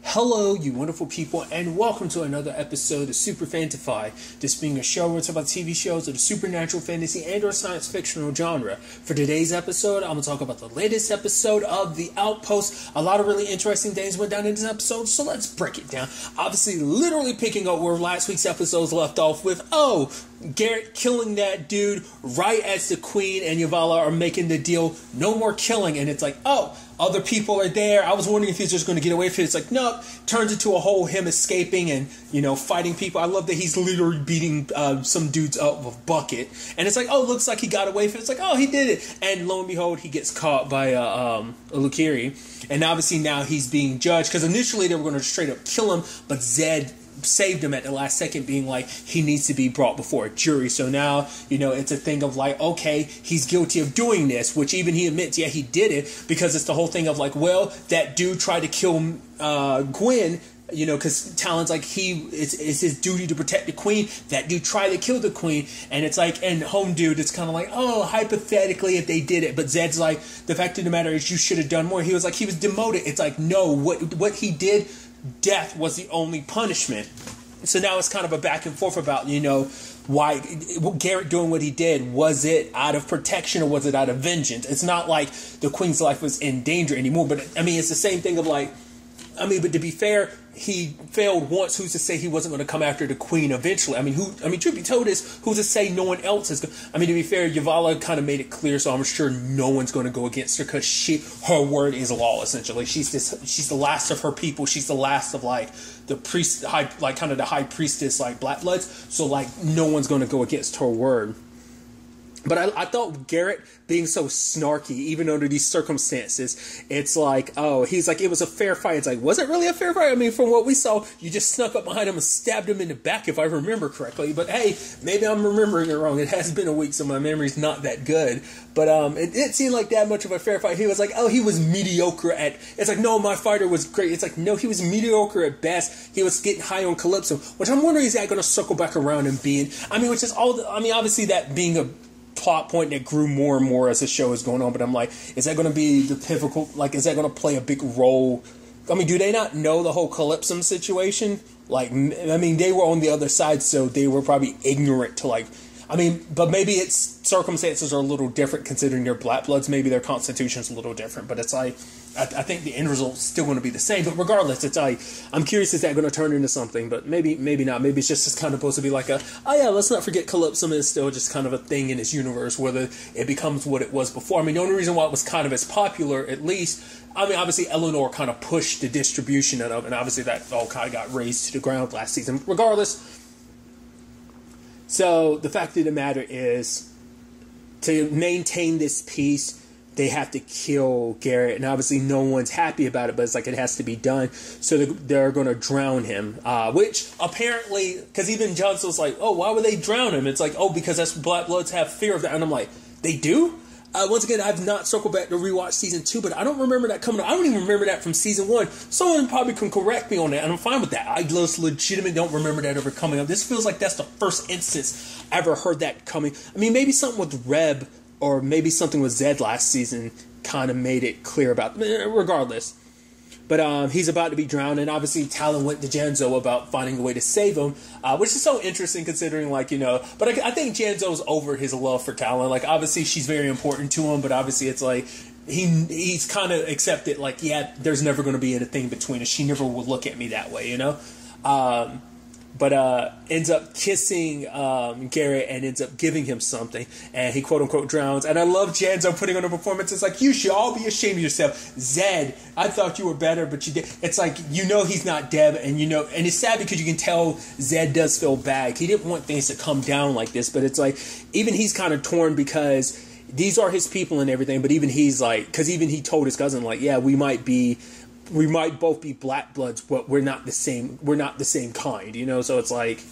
Hello, you wonderful people, and welcome to another episode of Super-Fanta-Fi. This being a show where it's about TV shows of the supernatural, fantasy, and or science fictional genre. For today's episode, I'm going to talk about the latest episode of The Outpost. A lot of really interesting things went down in this episode, so let's break it down. Obviously, literally picking up where last week's episodes left off with, Garrett killing that dude right as the Queen and Yavala are making the deal, no more killing, and it's like, other people are there. I was wondering if he's just going to get away from it. It's like, nope. Turns into a whole him escaping and, fighting people. I love that he's literally beating some dudes up with a bucket. And it's like, looks like he got away from it. It's like, he did it. And lo and behold, he gets caught by a Lukiri. And obviously now he's being judged. Because initially they were going to straight up kill him. But Zed saved him at the last second, being like, he needs to be brought before a jury. So now, it's a thing of like, okay, he's guilty of doing this, which even he admits, yeah, he did it, because it's the whole thing of like, well, that dude tried to kill Gwen, because Talon's like, it's his duty to protect the Queen. That dude tried to kill the Queen, and it's like, and Home Dude, it's kind of like, hypothetically, if they did it, but Zed's like, the fact of the matter is, you should have done more. He was like, he was demoted. It's like, no, what he did, death was the only punishment. So now it's kind of a back and forth about, why Garrett doing what he did. Was it out of protection or was it out of vengeance? It's not like the Queen's life was in danger anymore, but it's the same thing of like, but to be fair, he failed once. Who's to say he wasn't going to come after the Queen eventually? Truth be told is, who's to say no one else is going to... to be fair, Yavala kind of made it clear, so I'm sure no one's going to go against her, because her word is law, essentially. She's the last of her people. She's the last of, the priest, the high priestess, Black Bloods. So, no one's going to go against her word. But I thought Garrett being so snarky, even under these circumstances, it's like, he's like, it was a fair fight. It's like, was it really a fair fight? From what we saw, you just snuck up behind him and stabbed him in the back, if I remember correctly. But hey, maybe I'm remembering it wrong. It has been a week, so my memory's not that good. But it didn't seem like that much of a fair fight. He was like, he was mediocre at... It's like, no, my fighter was great. It's like, no, he was mediocre at best. He was getting high on Calypso, which I'm wondering, is that going to circle back around and being... which is all... obviously that being a plot point that grew more and more as the show is going on, but I'm like, is that going to be the pivotal, is that going to play a big role? Do they not know the whole Calypso situation? They were on the other side, so they were probably ignorant to but maybe its circumstances are a little different considering they're Black Bloods. Maybe their constitution's a little different, but it's like, I think the end result's still going to be the same. But regardless, it's like, I'm curious, is that going to turn into something? But maybe not. Maybe it's just kind of supposed to be like let's not forget Calypso is still just kind of a thing in this universe, whether it becomes what it was before. The only reason why it was kind of as popular, at least, obviously Eleanor kind of pushed the distribution of it, and obviously that all kind of got raised to the ground last season. Regardless, so the fact of the matter is, to maintain this peace, they have to kill Garrett, and obviously no one's happy about it, but it's like, it has to be done. So they're going to drown him, which apparently, because even Johnson's like, why would they drown him? It's like, because that's Black Bloods have fear of that. And I'm like, they do? Once again, I've not circled back to rewatch season 2, but I don't remember that coming up. I don't even remember that from season 1. Someone probably can correct me on that, and I'm fine with that. I just legitimately don't remember that ever coming up. This feels like that's the first instance I ever heard that coming. Maybe something with Reb, or maybe something with Zed last season kind of made it clear about... Regardless. But he's about to be drowned, and obviously Talon went to Janzo about finding a way to save him, which is so interesting considering, but I think Janzo's over his love for Talon. Obviously she's very important to him, but obviously it's like, he's kind of accepted, there's never going to be anything between us. She never will look at me that way, But ends up kissing Garrett and ends up giving him something, and he quote-unquote drowns. And I love Janzo putting on a performance. It's like, you should all be ashamed of yourself. Zed, I thought you were better, but you did. It's like, he's not dead, and and it's sad because you can tell Zed does feel bad. He didn't want things to come down like this, but it's like, even he's kind of torn because these are his people and everything, but even he's like, because even he told his cousin, we might both be Black Bloods, but we're not the same. We're not the same kind, So it's like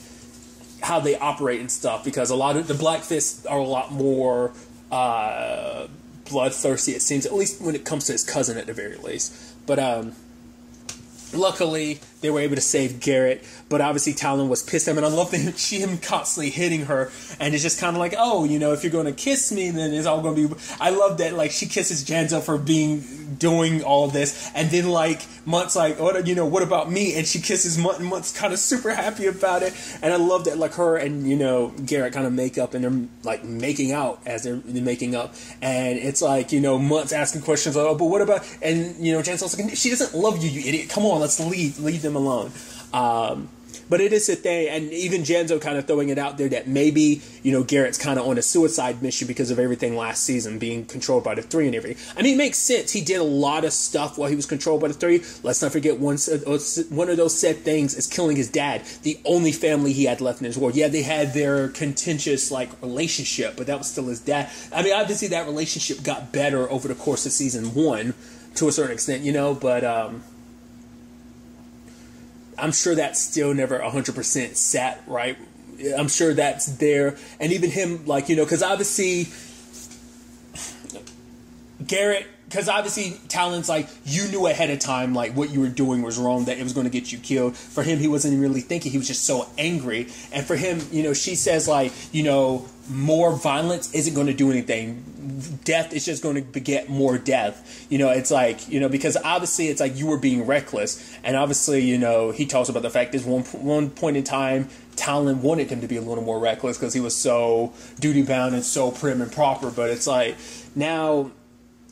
how they operate and stuff. Because a lot of the Black Fists are a lot more bloodthirsty, it seems. At least when it comes to his cousin, at the very least. But luckily, they were able to save Garrett, but obviously Talon was pissed at him, and I love him constantly hitting her, and it's just kind of like, oh, you know, if you're going to kiss me, then it's all going to be... I love that, like, she kisses Janzo for doing all this, and then, like, Munt's like, oh, you know, what about me? And she kisses Munt, and Munt's kind of super happy about it, and I love that, like, her and, you know, Garrett kind of make up, and they're, like, making out as they're making up, and it's like, you know, Munt's asking questions, like, oh, but what about... And, you know, Janzo's like, she doesn't love you, you idiot, come on, let's leave them alone. But it is a thing, and even Janzo kind of throwing it out there that maybe, you know, Garrett's kind of on a suicide mission because of everything last season, being controlled by the Three and everything. I mean, it makes sense. He did a lot of stuff while he was controlled by the Three. Let's not forget one of those said things is killing his dad, the only family he had left in his world. Yeah, they had their contentious, like, relationship, but that was still his dad. I mean, obviously that relationship got better over the course of season 1 to a certain extent, you know, but... I'm sure that's still never 100% sat right. I'm sure that's there. And even him, like, you know, because obviously Talon's like, you knew ahead of time, like, what you were doing was wrong, that it was going to get you killed. For him, he wasn't really thinking. He was just so angry. And for him, you know, she says, like, you know, more violence isn't going to do anything. Death is just going to beget more death. You know, it's like, you know, because obviously it's like you were being reckless. And obviously, you know, he talks about the fact that one point in time, Talon wanted him to be a little more reckless because he was so duty-bound and so prim and proper. But it's like, now...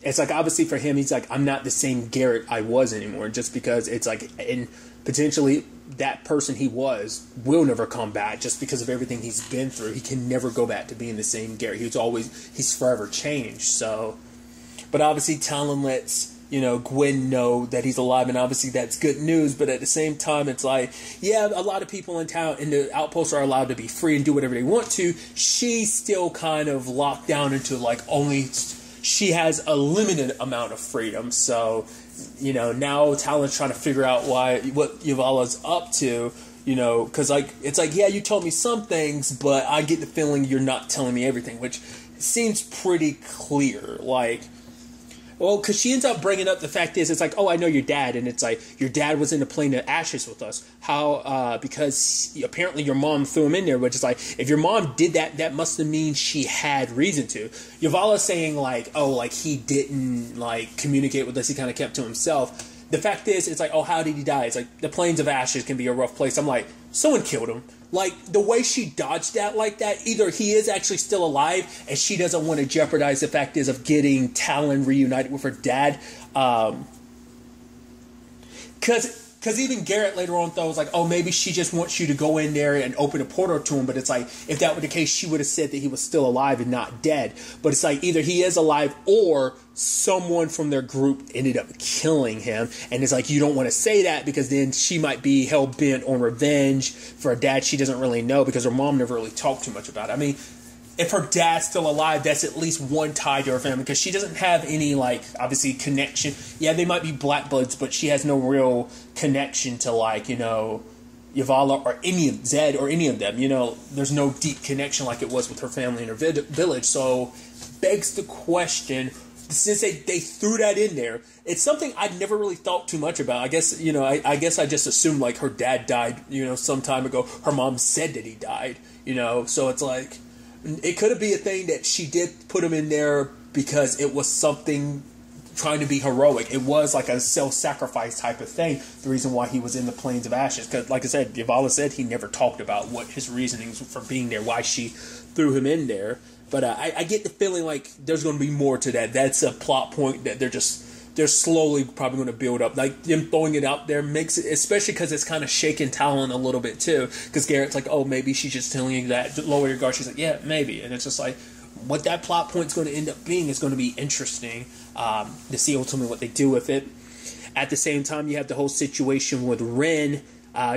It's like, obviously for him, he's like, I'm not the same Garrett I was anymore, just because it's like, and potentially that person he was will never come back just because of everything he's been through. He can never go back to being the same Garrett. He's forever changed. So, but obviously Talon lets, you know, Gwen know that he's alive, and obviously that's good news, but at the same time, it's like, yeah, a lot of people in town, in the outposts, are allowed to be free and do whatever they want to. She's still kind of locked down into, like, only... She has a limited amount of freedom, so, you know, now Talon's trying to figure out what Yuvala's up to, you know, because, like, it's like, yeah, you told me some things, but I get the feeling you're not telling me everything, which seems pretty clear, like... Well, because she ends up bringing up the fact is, it's like, oh, I know your dad, and it's like, your dad was in the plane of ashes with us. How, because apparently your mom threw him in there, which is like, if your mom did that, that must have mean she had reason to. Yuvala's saying, like, oh, like, he didn't, like, communicate with us, he kind of kept to himself. The fact is, it's like, oh, how did he die? It's like, the plains of ashes can be a rough place. I'm like, someone killed him. Like, the way she dodged that like that, either he is actually still alive and she doesn't want to jeopardize the fact is of getting Talon reunited with her dad. Because even Garrett later on thought was like, oh, maybe she just wants you to go in there and open a portal to him. But it's like, if that were the case, she would have said that he was still alive and not dead. But it's like, either he is alive or someone from their group ended up killing him. And it's like, you don't want to say that because then she might be hell-bent on revenge for a dad she doesn't really know because her mom never really talked too much about it. I mean, if her dad's still alive, that's at least one tie to her family because she doesn't have any, like, obviously connection. Yeah, they might be black bloods, but she has no real connection to, like, you know, Yuvala or any of Zed or any of them. You know, there's no deep connection like it was with her family in her village. So, begs the question, since they threw that in there, it's something I'd never really thought too much about. I guess, you know, I guess I just assumed, like, her dad died, you know, some time ago. Her mom said that he died, you know, so it's like... It could be a thing that she did put him in there because it was something trying to be heroic. It was like a self-sacrifice type of thing. The reason why he was in the Plains of Ashes. Because, like I said, Yuvala said he never talked about what his reasonings for being there, why she threw him in there. But I get the feeling like there's going to be more to that. That's a plot point that they're slowly probably going to build up. Like, them throwing it out there makes it, especially because it's kind of shaking Talon a little bit too. Because Garrett's like, oh, maybe she's just telling you that, lower your guard. She's like, yeah, maybe. And it's just like, what that plot point's going to end up being is going to be interesting to see ultimately what they do with it. At the same time, you have the whole situation with Ren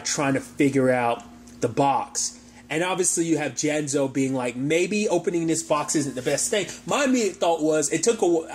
trying to figure out the box. And obviously you have Janzo being like, maybe opening this box isn't the best thing. My immediate thought was, I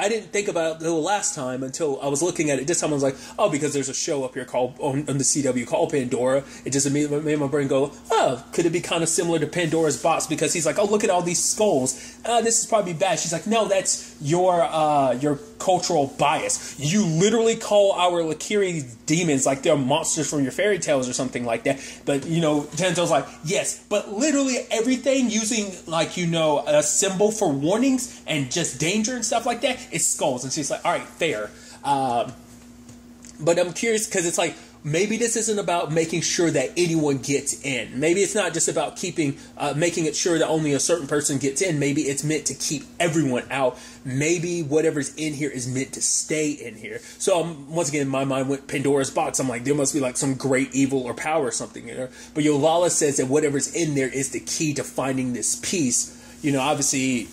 didn't think about it the last time until I was looking at it. This time I was like, oh, because there's a show up here called on the CW called Pandora. It just immediately made my brain go, oh, could it be kind of similar to Pandora's box? Because he's like, oh, look at all these skulls. This is probably bad. She's like, no, that's your cultural bias. You literally call our Lakiri demons like they're monsters from your fairy tales or something like that. But, you know, Genzo's like, yes, but literally everything using, like, you know, a symbol for warnings and just danger and stuff like that is skulls. And she's like, all right, fair. But I'm curious because it's like, maybe this isn't about making sure that anyone gets in. Maybe it's not just about making it sure that only a certain person gets in. Maybe it's meant to keep everyone out. Maybe whatever's in here is meant to stay in here. So once again, my mind went Pandora's box. I'm like, there must be like some great evil or power or something in there. But Yovala says that whatever's in there is the key to finding this peace. You know, obviously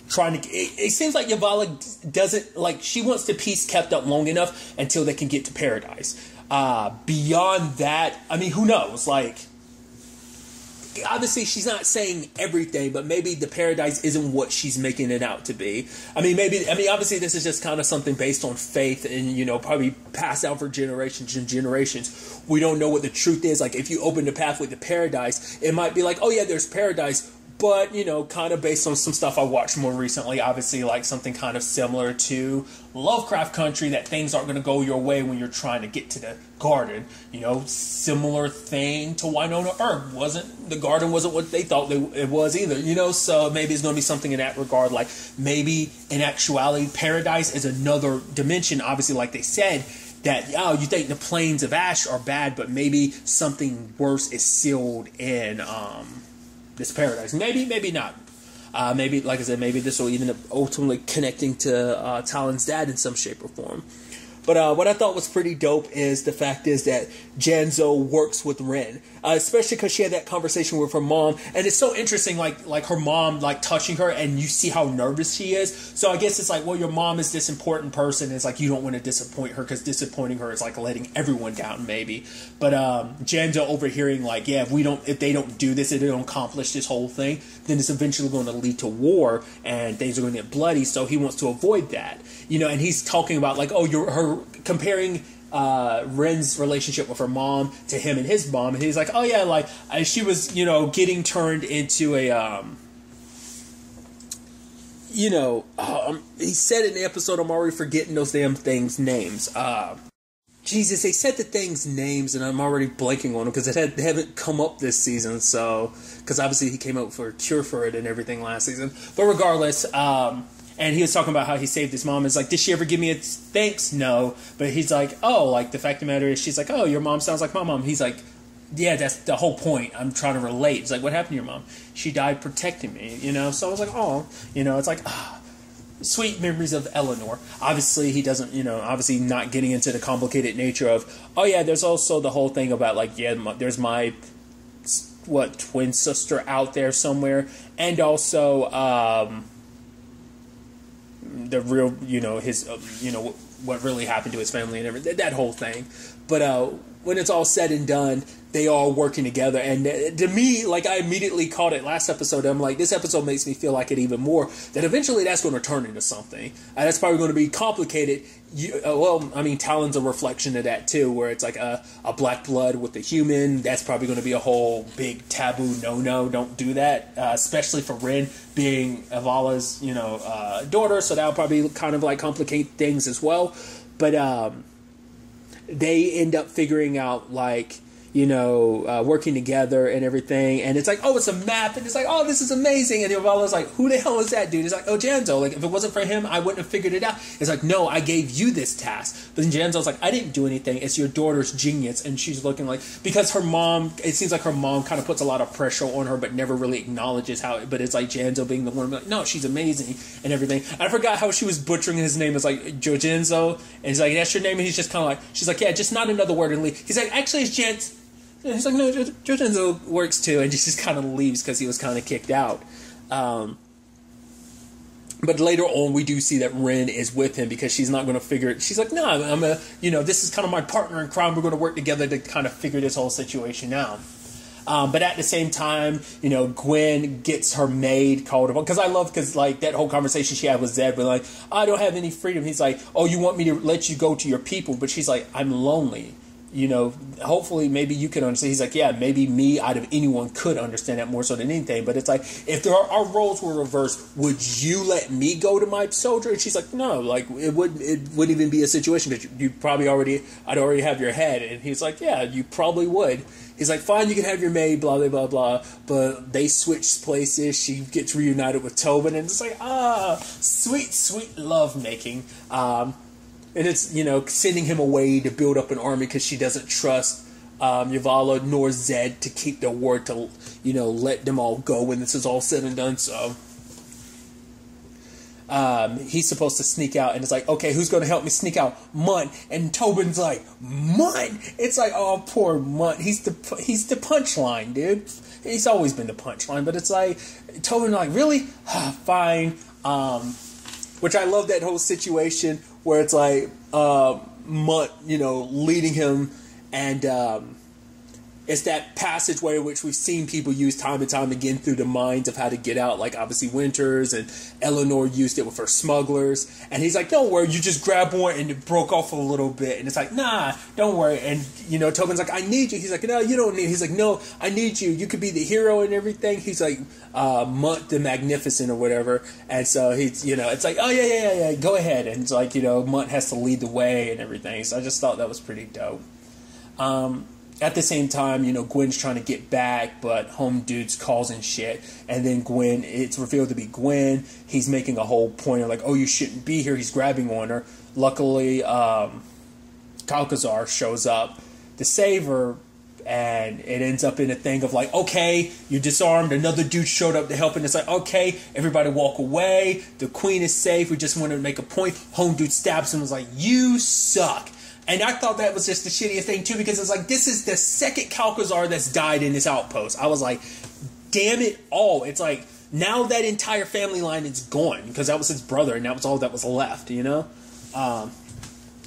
trying to, it seems like Yovala doesn't, like, she wants the peace kept up long enough until they can get to paradise. Beyond that, I mean, who knows? Like, obviously she's not saying everything, but maybe the paradise isn't what she's making it out to be. I mean, obviously this is just kind of something based on faith and, you know, probably passed down for generations and generations. We don't know what the truth is. Like, if you open the pathway to paradise, it might be like, oh yeah, there's paradise, but, you know, kind of based on some stuff I watched more recently, obviously, like something kind of similar to Lovecraft Country, that things aren't going to go your way when you're trying to get to the garden. You know, similar thing to Winona Earp. The garden wasn't what they thought it was either, you know, so maybe it's going to be something in that regard. Like, maybe in actuality, paradise is another dimension, obviously, like they said, that, oh, you think the plains of ash are bad, but maybe something worse is sealed in, this paradise. Maybe not. Maybe, like I said, maybe this will even ultimately connecting to Talon's dad in some shape or form. But what I thought was pretty dope is the fact is that Janzo works with Ren, especially because she had that conversation with her mom, and it's so interesting, like her mom like touching her, and you see how nervous she is. So I guess it's like, well, your mom is this important person. It's like you don't want to disappoint her because disappointing her is like letting everyone down, maybe. But Janzo overhearing like, yeah, if they don't do this, if they don't accomplish this whole thing, then it's eventually going to lead to war and things are going to get bloody. So he wants to avoid that, you know. And he's talking about like, oh, comparing Ren's relationship with her mom to him and his mom, and he's like, oh yeah, like she was, you know, getting turned into a he said in the episode, I'm already forgetting those damn things' names. Jesus, they said the things' names, and I'm already blanking on them because they haven't come up this season. So, because obviously he came out for a cure for it and everything last season. But regardless, and he was talking about how he saved his mom. It's like, did she ever give me a thanks? No. But he's like, oh, like the fact of the matter is, she's like, oh, your mom sounds like my mom. He's like, yeah, that's the whole point. I'm trying to relate. It's like, what happened to your mom? She died protecting me, you know? So I was like, oh, you know, it's like, sweet memories of Eleanor. Obviously, he doesn't, you know, obviously not getting into the complicated nature of, oh yeah, there's also the whole thing about like, yeah, there's my, twin sister out there somewhere. And also, the real, you know, his, you know, what really happened to his family and everything, that whole thing. But when it's all said and done, they all working together. And to me, like, I immediately caught it last episode. I'm like, this episode makes me feel like it even more, that eventually that's going to turn into something. That's probably going to be complicated. Well, I mean, Talon's a reflection of that too, where it's like a black blood with a human. That's probably going to be a whole big taboo. No, don't do that. Especially for Ren being Avala's, you know, daughter. So that'll probably kind of like complicate things as well. But they end up figuring out like, you know, working together and everything. And it's like, oh, it's a map. And it's like, oh, this is amazing. And Ivala's like, who the hell is that dude? It's like, oh, Janzo. Like, if it wasn't for him, I wouldn't have figured it out. It's like, no, I gave you this task. But then Janzo's like, I didn't do anything. It's your daughter's genius. And she's looking like, because her mom, it seems like her mom kind of puts a lot of pressure on her, but never really acknowledges how, but it's like Janzo being the one, like, no, she's amazing and everything. I forgot how she was butchering his name. It's like, Jojenzo. And he's like, that's your name? And he's just kind of like, she's like, yeah, just not another word and leave. He's like, actually, it's Jens. He's like, no, Jojenzo works too, and she just kind of leaves because he was kind of kicked out. But later on, we do see that Ren is with him because she's not going to figure it. She's like, no, this is kind of my partner in crime. We're going to work together to kind of figure this whole situation out. But at the same time, you know, Gwen gets her maid called upon. Because like that whole conversation she had with Zed, but like, I don't have any freedom. He's like, oh, you want me to let you go to your people? But she's like, I'm lonely. hopefully maybe you can understand. He's like, yeah, maybe me out of anyone could understand that more so than anything. But it's like, if our roles were reversed, would you let me go to my soldier? And she's like, no, like it wouldn't even be a situation because I'd already have your head. And he's like, yeah, you probably would. He's like, fine, you can have your maid, blah, blah, blah, blah. But they switch places. She gets reunited with Tobin. And it's like, sweet, sweet love making. And it's, sending him away to build up an army because she doesn't trust Yavala nor Zed to keep their word to, let them all go when this is all said and done. So he's supposed to sneak out, and it's like, okay, who's going to help me sneak out? Munt. And Tobin's like, Munt? It's like, oh, poor Munt. He's the punchline, dude. He's always been the punchline, but it's like, Tobin like, really? Fine. Which I love that whole situation where it's like Mutt, leading him, and it's that passageway which we've seen people use time and time again through the minds of how to get out. Like, obviously, Winters and Eleanor used it with her smugglers. And he's like, don't worry, you just grab one, and it broke off a little bit. And it's like, nah, don't worry. And, Tobin's like, I need you. He's like, no, you don't need. He's like, no, I need you. You could be the hero and everything. He's like, Mutt the Magnificent or whatever. And so he's, it's like, oh, yeah, go ahead. And it's like, Mutt has to lead the way and everything. So I just thought that was pretty dope. At the same time, Gwen's trying to get back, but Home Dude's causing shit. And then it's revealed to be Gwen. He's making a whole point of like, oh, you shouldn't be here. He's grabbing on her. Luckily, Calcazar shows up to save her, and it ends up in a thing of like, okay, you're disarmed. Another dude showed up to help, and it's like, okay, everybody walk away. The queen is safe. We just wanted to make a point. Home Dude stabs him and was like, you suck. And I thought that was just the shittiest thing, too, because it's like, this is the second Calcazar that's died in this outpost. I was like, damn it all. It's like, now that entire family line is gone, because that was his brother, and that was all that was left, Because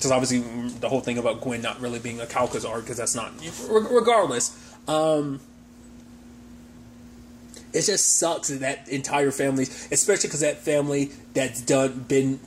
obviously, the whole thing about Gwen not really being a Calcazar, because that's not... Regardless, it just sucks that entire family, especially because that family that's been...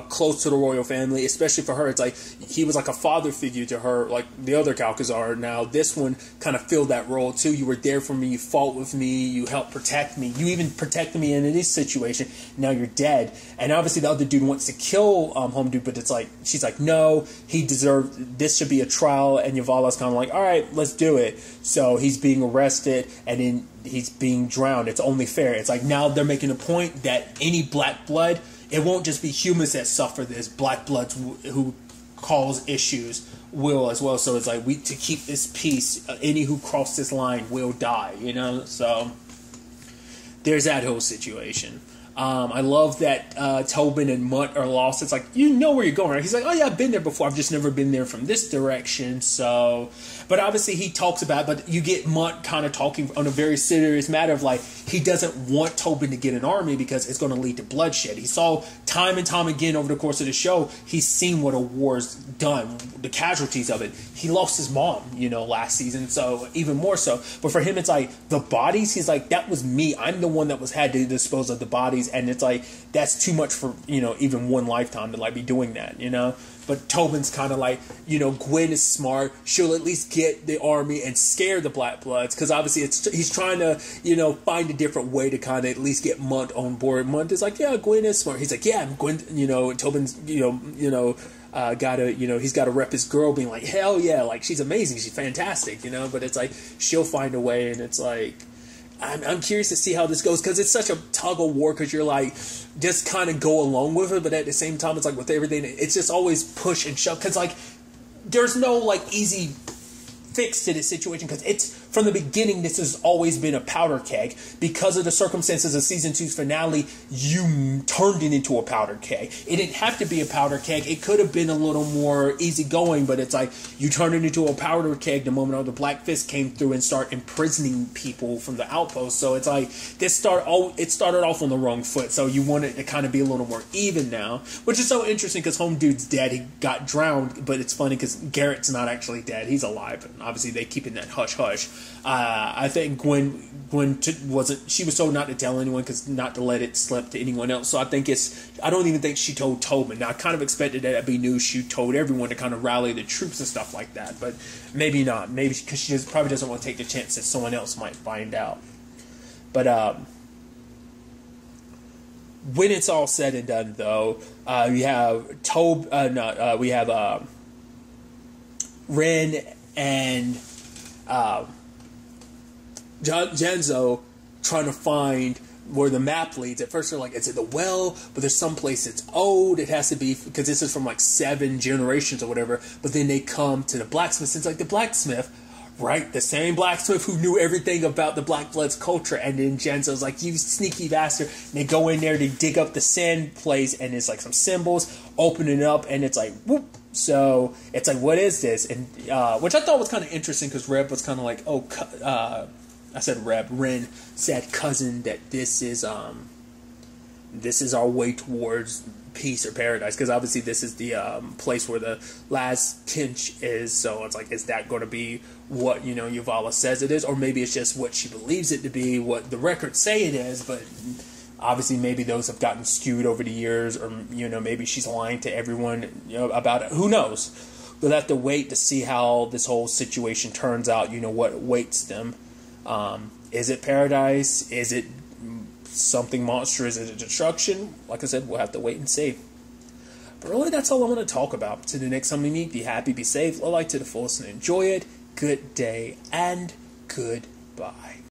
close to the royal family, especially for her. It's like he was like a father figure to her, like the other Calcazar. Now this one kind of filled that role too. You were there for me, you fought with me, you helped protect me, you even protected me in this situation. Now you're dead. And obviously the other dude wants to kill Home Dude, but it's like, she's like, no, he deserved, this should be a trial. And Yavala's kind of like, all right, let's do it. So he's being arrested, and then he's being drowned. It's only fair. It's like, now they're making a point that any black blood, it won't just be humans that suffer this. Black bloods who cause issues will as well. So it's like, to keep this peace, any who cross this line will die, So there's that whole situation. I love that Tobin and Mutt are lost. It's like, you know where you're going, right? He's like, oh yeah, I've been there before. I've just never been there from this direction. So, but obviously he talks about it, but you get Mutt kind of talking on a very serious matter of like, he doesn't want Tobin to get an army because it's going to lead to bloodshed. He saw time and time again over the course of the show, he's seen what a war's done, the casualties of it. He lost his mom, last season, so even more so. But for him, it's like, the bodies, he's like, that was me. I'm the one that had to dispose of the bodies. And it's like, that's too much for, even one lifetime to like be doing that, But Tobin's kind of like, Gwen is smart. She'll at least get the army and scare the Black Bloods. Because obviously he's trying to, find a different way to kind of at least get Munt on board. Munt is like, yeah, Gwen is smart. He's like, yeah, Gwen, Tobin's, he's got to rep his girl being like, hell yeah, like she's amazing. She's fantastic, But it's like, she'll find a way, and it's like, I'm curious to see how this goes, because it's such a tug of war, because you're like, just kind of go along with it, but at the same time, it's like with everything, it's just always push and shove, because like, there's no like easy fix to this situation, because it's, from the beginning, this has always been a powder keg. Because of the circumstances of Season 2's finale, you turned it into a powder keg. It didn't have to be a powder keg. It could have been a little more easygoing, but it's like, you turned it into a powder keg the moment all the Black Fist came through and start imprisoning people from the Outpost. So it's like, it started off on the wrong foot, so you want it to kind of be a little more even now, which is so interesting, because Home Dude's dead. He got drowned, but it's funny, because Garrett's not actually dead. He's alive, and obviously they keep in that hush-hush. I think she was told not to tell anyone, because not to let it slip to anyone else. So I don't even think she told Tobin. Now I kind of expected that it'd be news she told everyone to kind of rally the troops and stuff like that, but maybe not. Maybe because she probably doesn't want to take the chance that someone else might find out. But when it's all said and done, though, we have Ren and Genzo trying to find where the map leads. At first they're like, it's at the well, but there's some place it's old. It has to be, because this is from like 7 generations or whatever. But then they come to the blacksmith. It's like the blacksmith, right? The same blacksmith who knew everything about the Black Bloods culture. And then Genzo's like, you sneaky bastard. And they go in there to dig up the sand place, and it's like some symbols, open it up, and it's like, whoop. So it's like, what is this? And which I thought was kind of interesting, because Reb was kind of like, Ren said, cousin, that this is our way towards peace or paradise, because obviously this is the place where the last Kinch is. So it's like, is that going to be what Yuvala says it is, or maybe it's just what she believes it to be, what the records say it is? But obviously maybe those have gotten skewed over the years, or maybe she's lying to everyone about it. Who knows? We'll have to wait to see how this whole situation turns out. What awaits them. Is it paradise? Is it something monstrous? Is it destruction? Like I said, we'll have to wait and see. But really, that's all I want to talk about. To the next time we meet, be happy, be safe, live life to the fullest, and enjoy it. Good day, and goodbye.